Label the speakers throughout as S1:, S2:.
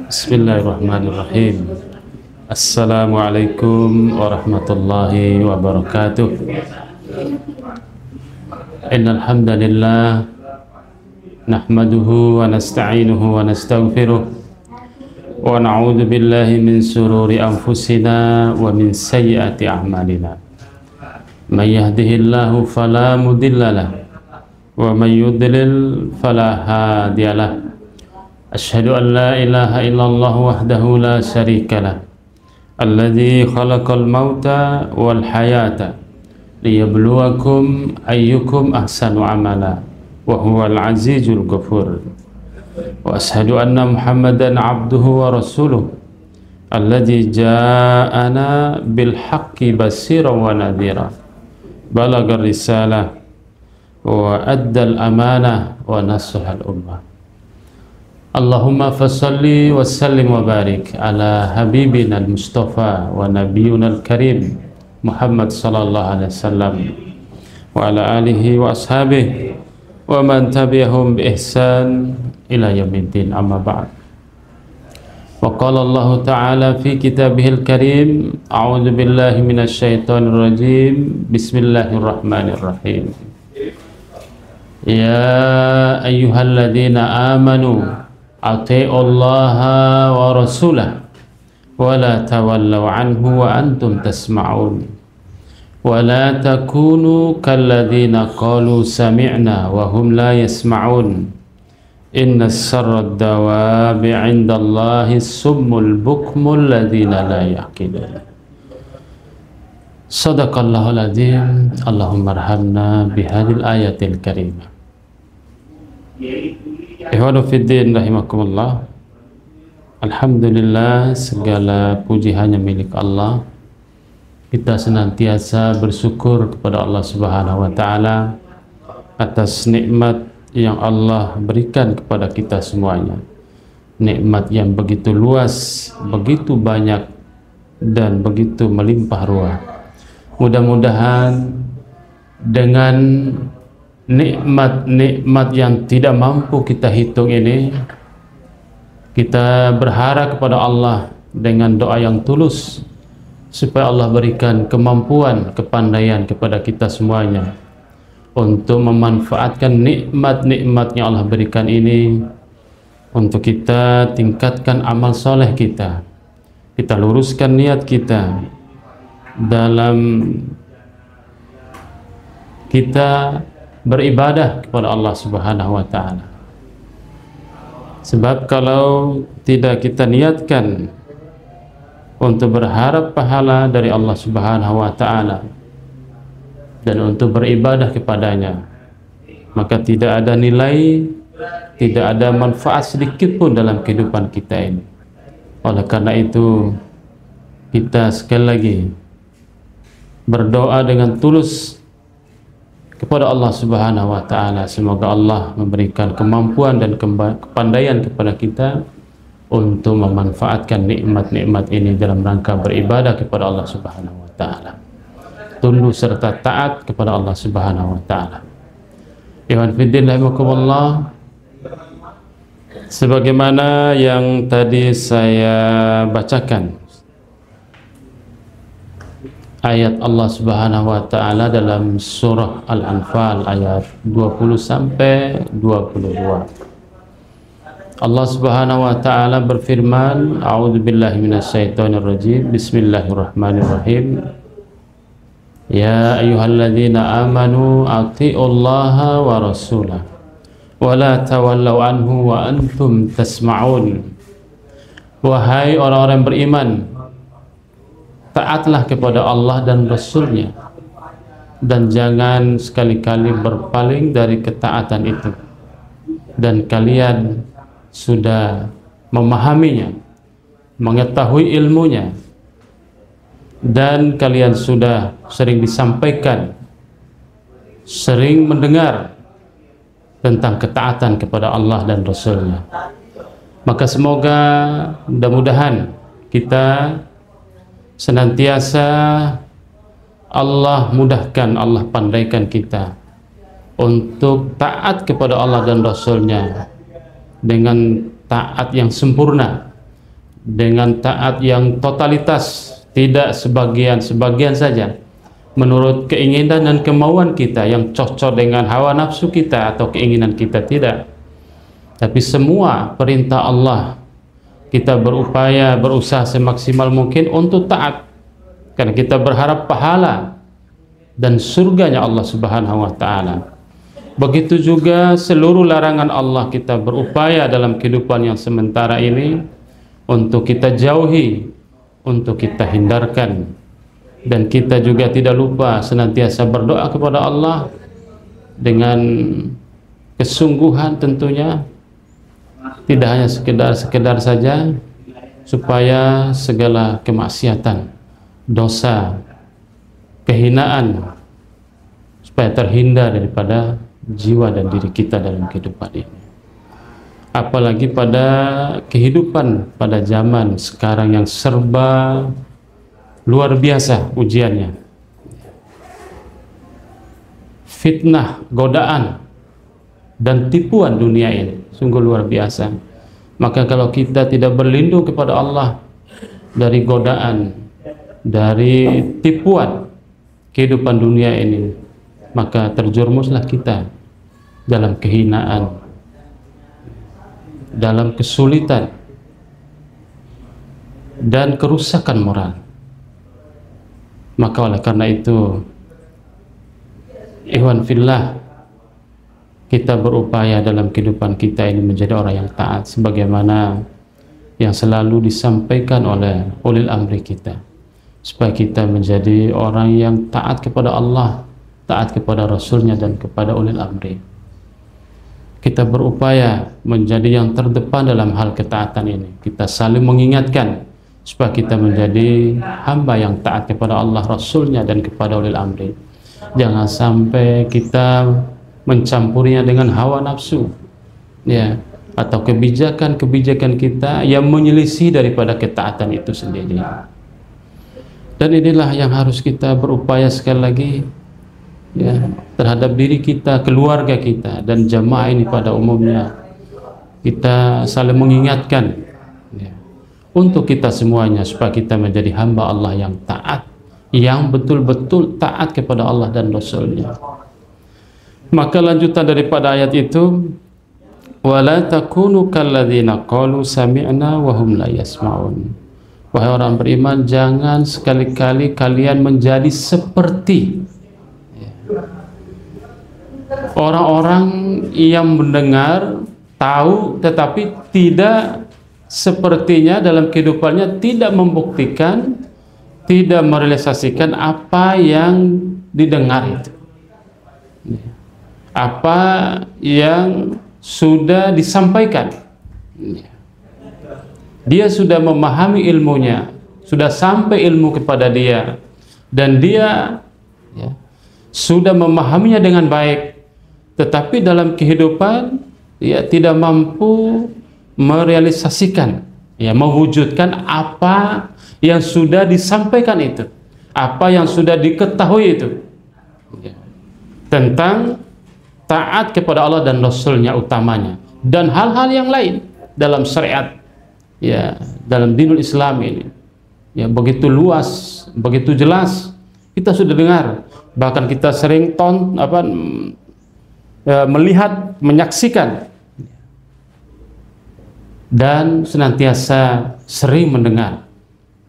S1: Bismillahirrahmanirrahim. Assalamualaikum warahmatullahi wabarakatuh. Innal hamdalillah nahmaduhu wa nasta'inuhu wa nastaghfiruh wa na'udzu billahi min shururi anfusina wa min sayyiati a'malina. May yahdihillahu fala mudhillalah wa may yudlil fala hadiyalah. Asyhadu an la ilaha illallah wahdahu la syarikalah alladzi khalaqal mauta wal hayata liyabluwakum ayyukum ahsanu amala wa huwal azizul ghafur. Wa asyhadu anna Muhammadan abduhu wa rasuluh alladzi ja'ana bil haqqi basiran wa nadhira balagar risalah wa addal amanah wa nasahal ummah. Allahumma fasalli wa sallim wa barik ala habibina al-mustafa wa nabiyuna al-karim Muhammad sallallahu alaihi wasallam wa ala alihi wa ashabihi wa man tabi'ahum bi ihsan ila yaumiddin, amma ba'd. Wa qala Allah ta'ala fi kitabihil karim, a'udzu billahi minasy syaithanir rajim, bismillahirrahmanirrahim. Ya ayyuhalladzina amanu ati'ullaha wa rasulah wa la tawallaw anhu wa antum tasma'un wa la takunu kalladzina qalu sami'na wa hum la yasma'un inna sarrad dawabi 'indallahi summul bukmul ladzina la yaqilun. Shadaqallahul azim. Allahumma arhamna bihadil ayatil karimah. Ikhwanu fiddin rahimakumullah. Alhamdulillah, segala puji hanya milik Allah. Kita senantiasa bersyukur kepada Allah Subhanahu wa taala atas nikmat yang Allah berikan kepada kita semuanya. Nikmat yang begitu luas, begitu banyak dan begitu melimpah ruah. Mudah-mudahan dengan nikmat-nikmat yang tidak mampu kita hitung ini, kita berharap kepada Allah dengan doa yang tulus supaya Allah berikan kemampuan, kepandaian kepada kita semuanya untuk memanfaatkan nikmat-nikmat yang Allah berikan ini untuk kita tingkatkan amal soleh kita, kita luruskan niat kita dalam kita beribadah kepada Allah Subhanahu wa taala. Sebab kalau tidak kita niatkan untuk berharap pahala dari Allah Subhanahu wa taala dan untuk beribadah kepadanya, maka tidak ada nilai, tidak ada manfaat sedikit pun dalam kehidupan kita ini. Oleh karena itu, kita sekali lagi berdoa dengan tulus kepada Allah Subhanahu wa taala, semoga Allah memberikan kemampuan dan kepandaian kepada kita untuk memanfaatkan nikmat-nikmat ini dalam rangka beribadah kepada Allah Subhanahu wa taala, tunduk serta taat kepada Allah Subhanahu wa taala. Ikhwan fiddin rahimakumullah, sebagaimana yang tadi saya bacakan ayat Allah Subhanahu wa taala dalam surah Al-Anfal ayat 20 sampai 22. Allah Subhanahu wa taala berfirman, a'udzubillahi minasyaitonir rajim, bismillahirrahmanirrahim. Ya ayyuhalladzina amanu ati'ullaha wa rasulah wa la tawallaw anhu wa antum tasma'un. Wahai orang-orang beriman, taatlah kepada Allah dan Rasul-Nya dan jangan sekali-kali berpaling dari ketaatan itu, dan kalian sudah memahaminya, mengetahui ilmunya, dan kalian sudah sering disampaikan, sering mendengar tentang ketaatan kepada Allah dan Rasul-Nya. Maka semoga mudah-mudahan kita senantiasa Allah mudahkan, Allah pandaikan kita untuk taat kepada Allah dan Rasul-Nya dengan taat yang sempurna, dengan taat yang totalitas, tidak sebagian-sebagian saja menurut keinginan dan kemauan kita yang cocok dengan hawa nafsu kita atau keinginan kita, tidak. Tapi semua perintah Allah kita berusaha semaksimal mungkin untuk taat, karena kita berharap pahala dan surganya Allah Subhanahu wa taala. Begitu juga seluruh larangan Allah kita berupaya dalam kehidupan yang sementara ini untuk kita jauhi, untuk kita hindarkan. Dan kita juga tidak lupa senantiasa berdoa kepada Allah dengan kesungguhan tentunya, tidak hanya sekedar saja, supaya segala kemaksiatan, dosa, kehinaan supaya terhindar daripada jiwa dan diri kita dalam kehidupan ini. Apalagi pada kehidupan pada zaman sekarang yang serba luar biasa ujiannya, fitnah, godaan, dan tipuan dunia ini sungguh luar biasa. Maka kalau kita tidak berlindung kepada Allah dari godaan, dari tipuan kehidupan dunia ini, maka terjerumuslah kita dalam kehinaan, dalam kesulitan, dan kerusakan moral. Maka oleh karena itu, ikhwan fillah, kita berupaya dalam kehidupan kita ini menjadi orang yang taat, sebagaimana yang selalu disampaikan oleh ulil amri kita, supaya kita menjadi orang yang taat kepada Allah, taat kepada Rasulnya, dan kepada ulil amri. Kita berupaya menjadi yang terdepan dalam hal ketaatan ini. Kita saling mengingatkan supaya kita menjadi hamba yang taat kepada Allah, Rasulnya, dan kepada ulil amri. Jangan sampai kita mencampurinya dengan hawa nafsu, ya, atau kebijakan-kebijakan kita yang menyelisih daripada ketaatan itu sendiri. Dan inilah yang harus kita berupaya sekali lagi, ya, terhadap diri kita, keluarga kita, dan jamaah ini pada umumnya. Kita saling mengingatkan, ya, untuk kita semuanya, supaya kita menjadi hamba Allah yang taat, yang betul-betul taat kepada Allah dan Rasulnya. Maka lanjutan daripada ayat itu, wala takunu kalladzina qalu sami'na wa hum la yasma'un. Wahai orang beriman, jangan sekali-kali kalian menjadi seperti orang-orang yang mendengar, tahu, tetapi tidak sepertinya dalam kehidupannya, tidak membuktikan, tidak merealisasikan apa yang didengar itu, apa yang sudah disampaikan. Dia sudah memahami ilmunya, sudah sampai ilmu kepada dia, dan dia, ya, sudah memahaminya dengan baik, tetapi dalam kehidupan ya tidak mampu merealisasikan, ya, mewujudkan apa yang sudah disampaikan itu, apa yang sudah diketahui itu, ya, tentang taat kepada Allah dan Rasulnya utamanya, dan hal-hal yang lain dalam syariat, ya, dalam dinul Islam ini, ya, begitu luas, begitu jelas kita sudah dengar, bahkan kita sering melihat, menyaksikan, dan senantiasa sering mendengar,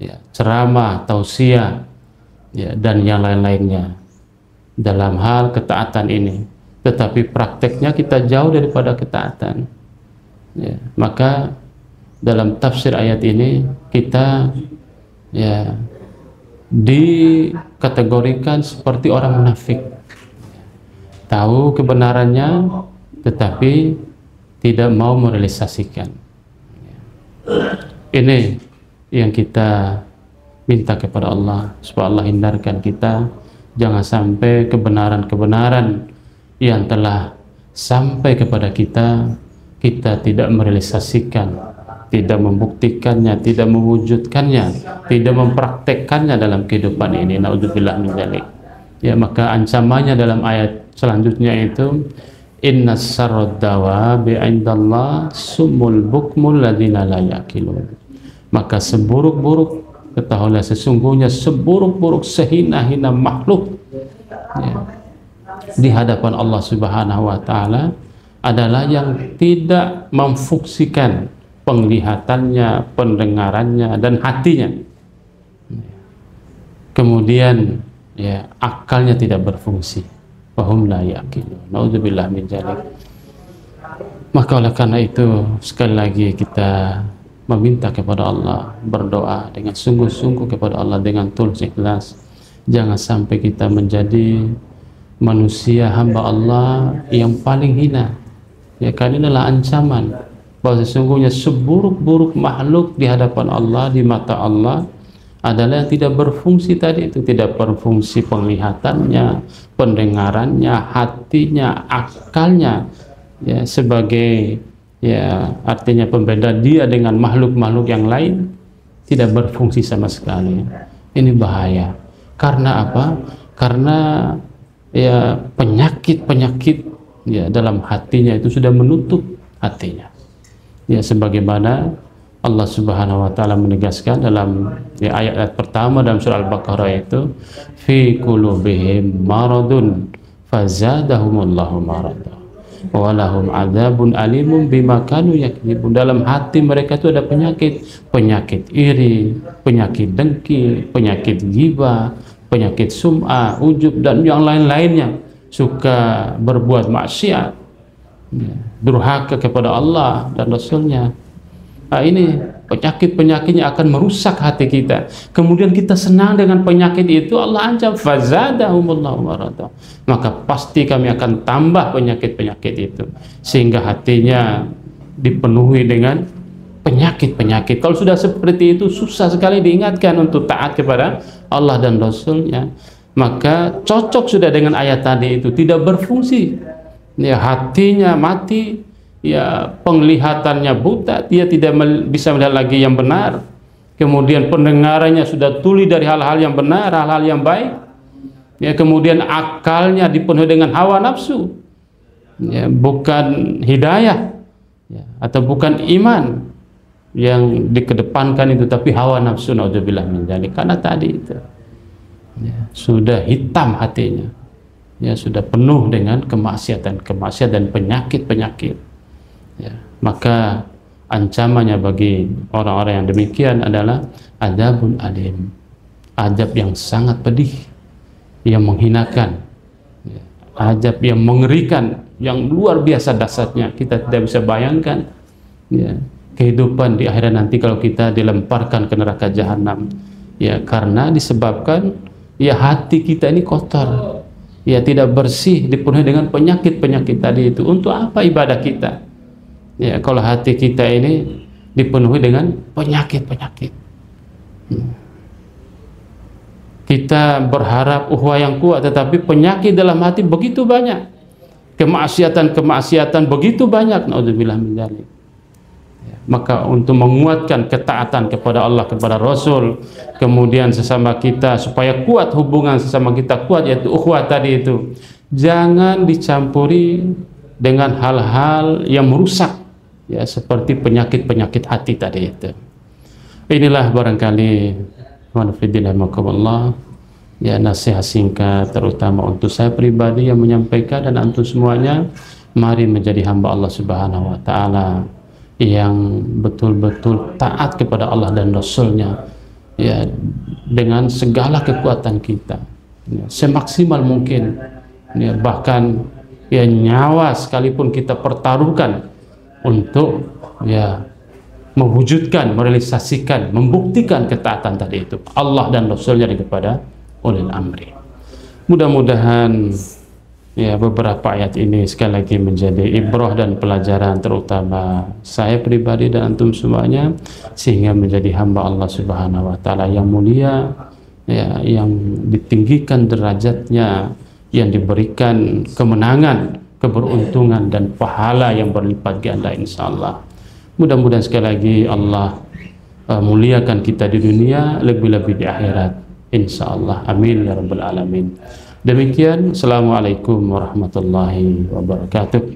S1: ya, ceramah, tausiah, ya, dan yang lain-lainnya dalam hal ketaatan ini, tetapi prakteknya kita jauh daripada ketaatan, ya. Maka dalam tafsir ayat ini kita, ya, dikategorikan seperti orang munafik, tahu kebenarannya tetapi tidak mau merealisasikan. Ini yang kita minta kepada Allah, supaya Allah hindarkan kita, jangan sampai kebenaran-kebenaran yang telah sampai kepada kita, kita tidak merealisasikan, tidak membuktikannya, tidak mewujudkannya, tidak mempraktekkannya dalam kehidupan ini. Naudzubillah min dzalik. Ya, maka ancamannya dalam ayat selanjutnya itu, inna syarrad dawabi 'indallah summul bukmul ladzina la yaqilun. maka seburuk-buruk, ketahuilah sesungguhnya seburuk-buruk sehina-hina makhluk ya, di hadapan Allah Subhanahu wa Ta'ala adalah yang tidak memfungsikan penglihatannya, pendengarannya, dan hatinya. Kemudian ya, akalnya tidak berfungsi. Fahum la yaqilun. Naudzubillah min dzalik. Maka oleh karena itu, sekali lagi kita meminta kepada Allah, berdoa dengan sungguh-sungguh kepada Allah dengan tulus ikhlas. Jangan sampai kita menjadi manusia hamba Allah yang paling hina. Ya, karena inilah ancaman bahwa sesungguhnya seburuk-buruk makhluk di hadapan Allah, di mata Allah adalah yang tidak berfungsi tadi itu, tidak berfungsi penglihatannya, pendengarannya, hatinya, akalnya, ya, sebagai ya artinya pembeda dia dengan makhluk-makhluk yang lain tidak berfungsi sama sekali. Ini bahaya. Karena apa? Karena ya penyakit-penyakit ya dalam hatinya itu sudah menutup hatinya. Ya, sebagaimana Allah Subhanahu wa Ta'ala menegaskan dalam ya, ayat pertama dalam surah Al-Baqarah itu, fi qulubihim maradun fazadahumullahu marada wa lahum adzabun alimun bima kanu yakdzibun. Dalam hati mereka itu ada penyakit iri, penyakit dengki, penyakit ghibah, penyakit sum'ah, ujub, dan yang lain-lainnya, suka berbuat maksiat, ya, durhaka kepada Allah dan Rasulnya. Nah, ini penyakit-penyakitnya akan merusak hati kita. Kemudian kita senang dengan penyakit itu, Allah ancam fazadahumullahu marada. Maka pasti kami akan tambah penyakit-penyakit itu sehingga hatinya dipenuhi dengan penyakit-penyakit. Kalau sudah seperti itu, susah sekali diingatkan untuk taat kepada Allah dan Rasulnya. Maka cocok sudah dengan ayat tadi itu, tidak berfungsi ya, hatinya mati, ya penglihatannya buta, dia tidak bisa melihat lagi yang benar, kemudian pendengarannya sudah tuli dari hal-hal yang benar, hal-hal yang baik, ya, kemudian akalnya dipenuhi dengan hawa nafsu, ya, bukan hidayah ya, atau bukan iman yang dikedepankan itu, tapi hawa nafsu. Naudzubillah min dzalik. Karena tadi itu ya, sudah hitam hatinya, ya, sudah penuh dengan kemaksiatan dan penyakit-penyakit, ya. Maka ancamannya bagi orang-orang yang demikian adalah adzabun alim, azab yang sangat pedih, yang menghinakan, ya, azab yang mengerikan, yang luar biasa dahsyatnya. Kita tidak bisa bayangkan ya, kehidupan di akhirat nanti kalau kita dilemparkan ke neraka jahanam, ya, karena disebabkan ya hati kita ini kotor, ya, tidak bersih, dipenuhi dengan penyakit-penyakit tadi itu. Untuk apa ibadah kita ya kalau hati kita ini dipenuhi dengan penyakit-penyakit? Kita berharap uhwah yang kuat, tetapi penyakit dalam hati begitu banyak, kemaksiatan begitu banyak. Naudzubillah min dzalik. Maka untuk menguatkan ketaatan kepada Allah, kepada Rasul, kemudian sesama kita, supaya kuat hubungan sesama kita, kuat yaitu ukhuwah tadi itu, jangan dicampuri dengan hal-hal yang merusak ya, seperti penyakit-penyakit hati tadi itu. Inilah barangkali ya nasihat singkat terutama untuk saya pribadi yang menyampaikan, dan antum semuanya, mari menjadi hamba Allah Subhanahu wa Ta'ala yang betul-betul taat kepada Allah dan Rasulnya ya, dengan segala kekuatan kita ya, semaksimal mungkin ya, bahkan ya nyawa sekalipun kita pertaruhkan untuk ya mewujudkan, merealisasikan, membuktikan ketaatan tadi itu Allah dan Rasulnya kepada ulil amri. Mudah-mudahan ya beberapa ayat ini sekali lagi menjadi ibrah dan pelajaran terutama saya pribadi dan antum semuanya, sehingga menjadi hamba Allah Subhanahu wa Ta'ala yang mulia ya, yang ditinggikan derajatnya, yang diberikan kemenangan, keberuntungan dan pahala yang berlipat ganda insyaallah. Mudah-mudahan sekali lagi Allah muliakan kita di dunia, lebih-lebih di akhirat insyaallah. Amin ya rabbal alamin. Demikian, assalamualaikum warahmatullahi wabarakatuh.